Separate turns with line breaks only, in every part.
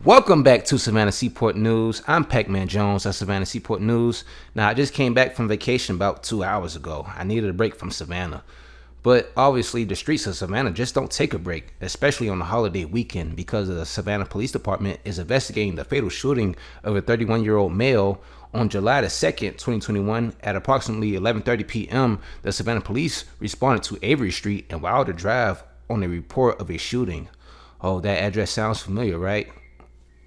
Welcome back to Savannah Seaport News. I'm Pac-Man Jones at Savannah Seaport News. Now, I just came back from vacation about 2 hours ago. I needed a break from Savannah. But obviously, the streets of Savannah just don't take a break, especially on the holiday weekend, because the Savannah Police Department is investigating the fatal shooting of a 31-year-old male on July the 2nd, 2021. At approximately 11:30 p.m., the Savannah Police responded to Avery Street and Wilder Drive on a report of a shooting. Oh, that address sounds familiar, right?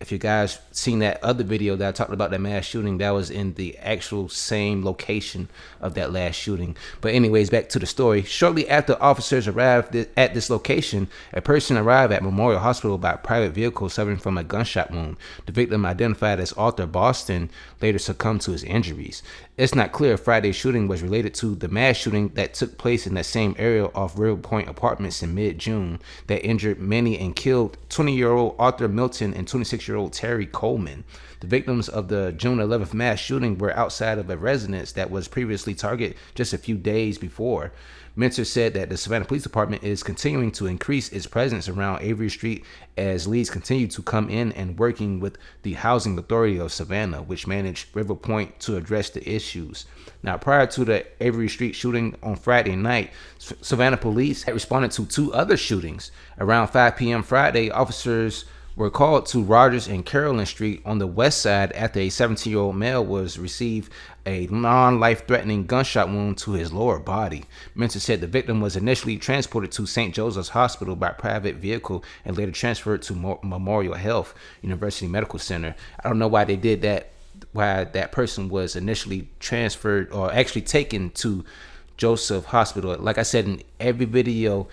If you guys seen that other video that I talked about that mass shooting, that was in the actual same location of that last shooting. But anyways, back to the story. Shortly after officers arrived at this location, a person arrived at Memorial Hospital by private vehicle suffering from a gunshot wound. The victim, identified as Arthur Boston, later succumbed to his injuries. It's not clear if Friday's shooting was related to the mass shooting that took place in that same area off River Point Apartments in mid-June that injured many and killed 20-year-old Arthur Milton and 26-year-old Terry Coleman. The victims of the June 11th mass shooting were outside of a residence that was previously targeted just a few days before. Minter said that the Savannah Police Department is continuing to increase its presence around Avery Street as leads continue to come in and working with the Housing Authority of Savannah, which managed River Point, to address the issues. Now, prior to the Avery Street shooting on Friday night, Savannah Police had responded to two other shootings. Around 5 p.m. Friday, officers were called to Rogers and Carolyn Street on the west side after a 17-year-old male was received a non-life-threatening gunshot wound to his lower body. Minter said the victim was initially transported to St. Joseph's Hospital by private vehicle and later transferred to Memorial Health University Medical Center. I don't know why they did that, why that person was initially transferred or actually taken to Joseph Hospital. Like I said in every video,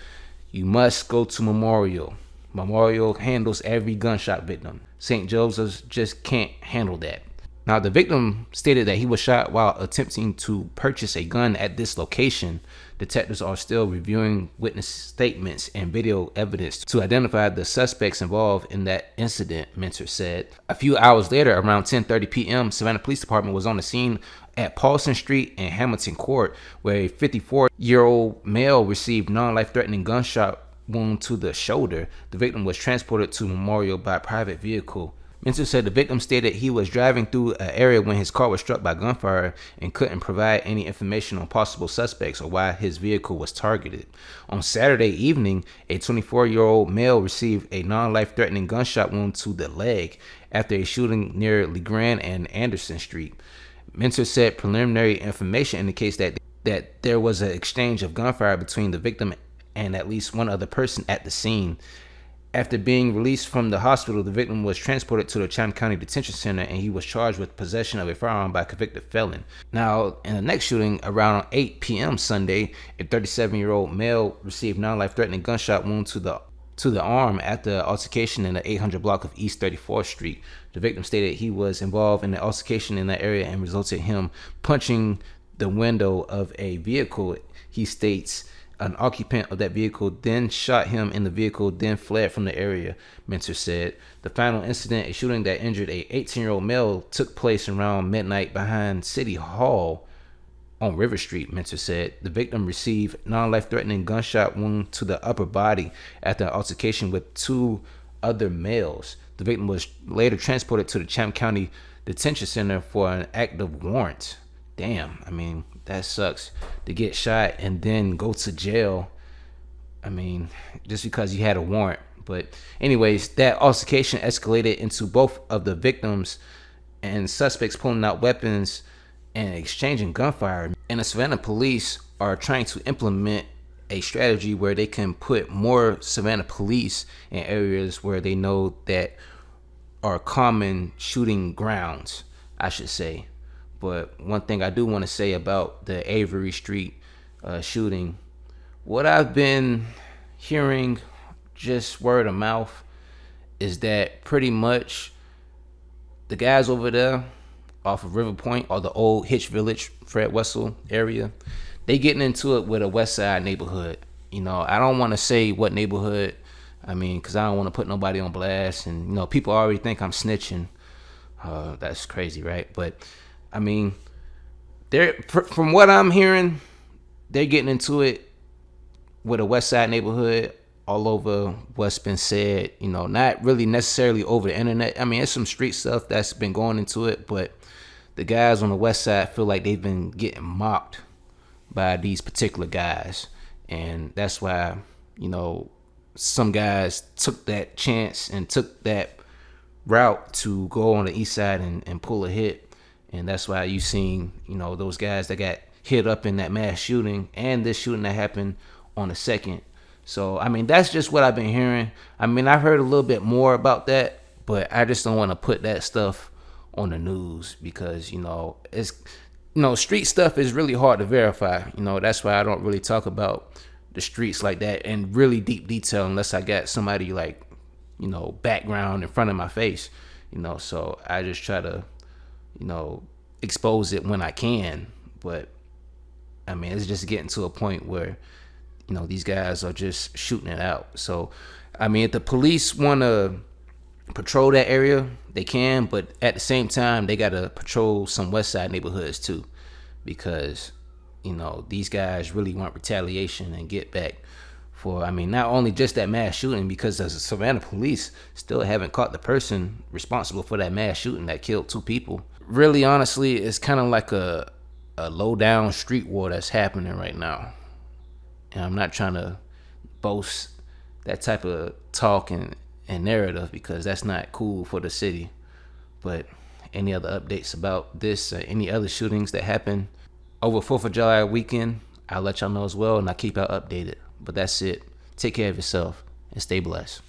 you must go to Memorial. Memorial handles every gunshot victim. St. Joseph's just can't handle that. Now, the victim stated that he was shot while attempting to purchase a gun at this location. Detectives are still reviewing witness statements and video evidence to identify the suspects involved in that incident, Minter said. A few hours later, around 10:30 p.m., Savannah Police Department was on the scene at Paulson Street and Hamilton Court, where a 54-year-old male received non-life-threatening gunshot wound to the shoulder. The victim was transported to Memorial by private vehicle. Minter said the victim stated he was driving through an area when his car was struck by gunfire and couldn't provide any information on possible suspects or why his vehicle was targeted. On Saturday evening, a 24-year-old male received a non-life-threatening gunshot wound to the leg after a shooting near LeGrand and Anderson Street. Minter said preliminary information indicates that there was an exchange of gunfire between the victim and at least one other person at the scene. After being released from the hospital, the victim was transported to the Chatham County Detention Center and he was charged with possession of a firearm by a convicted felon. Now, in the next shooting, around 8 p.m. Sunday, a 37-year-old male received non-life-threatening gunshot wound to the arm at the altercation in the 800 block of East 34th Street. The victim stated he was involved in the altercation in that area and resulted in him punching the window of a vehicle. He states an occupant of that vehicle then shot him in the vehicle, then fled from the area, Minter said. The final incident, a shooting that injured a 18-year-old male, took place around midnight behind City Hall on River Street, Minter said. The victim received non-life-threatening gunshot wound to the upper body after an altercation with two other males. The victim was later transported to the Chatham County Detention Center for an active warrant. Damn, I mean, that sucks to get shot and then go to jail. I mean, just because you had a warrant. But anyways, that altercation escalated into both of the victims and suspects pulling out weapons and exchanging gunfire. And the Savannah police are trying to implement a strategy where they can put more Savannah police in areas where they know that are common shooting grounds, I should say. But one thing I do want to say about the Avery Street shooting, what I've been hearing, just word of mouth, is that pretty much the guys over there off of River Point or the old Hitch Village, Fred Wessel area, they getting into it with a West Side neighborhood. You know, I don't want to say what neighborhood, I mean, because I don't want to put nobody on blast. And, you know, people already think I'm snitching. That's crazy, right? But I mean, from what I'm hearing, they're getting into it with a West Side neighborhood all over what's been said, not really necessarily over the internet. I mean, it's some street stuff that's been going into it, but the guys on the west side feel like they've been getting mocked by these particular guys. And that's why, some guys took that chance and took that route to go on the east side and pull a hit. And that's why you seen, those guys that got hit up in that mass shooting and this shooting that happened on the 2nd. So, I mean, that's just what I've been hearing. I mean, I've heard a little bit more about that, but I just don't want to put that stuff on the news because, it's, street stuff is really hard to verify. That's why I don't really talk about the streets like that in really deep detail unless I got somebody like, background in front of my face, so I just try to, expose it when I can. But I mean, it's just getting to a point where, these guys are just shooting it out. So, I mean, if the police want to patrol that area, they can, but at the same time, they got to patrol some west side neighborhoods too, because, these guys really want retaliation and get back for, I mean, not only just that mass shooting, because the Savannah police still haven't caught the person responsible for that mass shooting that killed 2 people. Really, honestly, it's kind of like a low down street war that's happening right now. And I'm not trying to boast that type of talk and narrative because that's not cool for the city. But any other updates about this or any other shootings that happen over 4th of July weekend, I'll let y'all know as well, and I'll keep y'all updated. But that's it. Take care of yourself and stay blessed.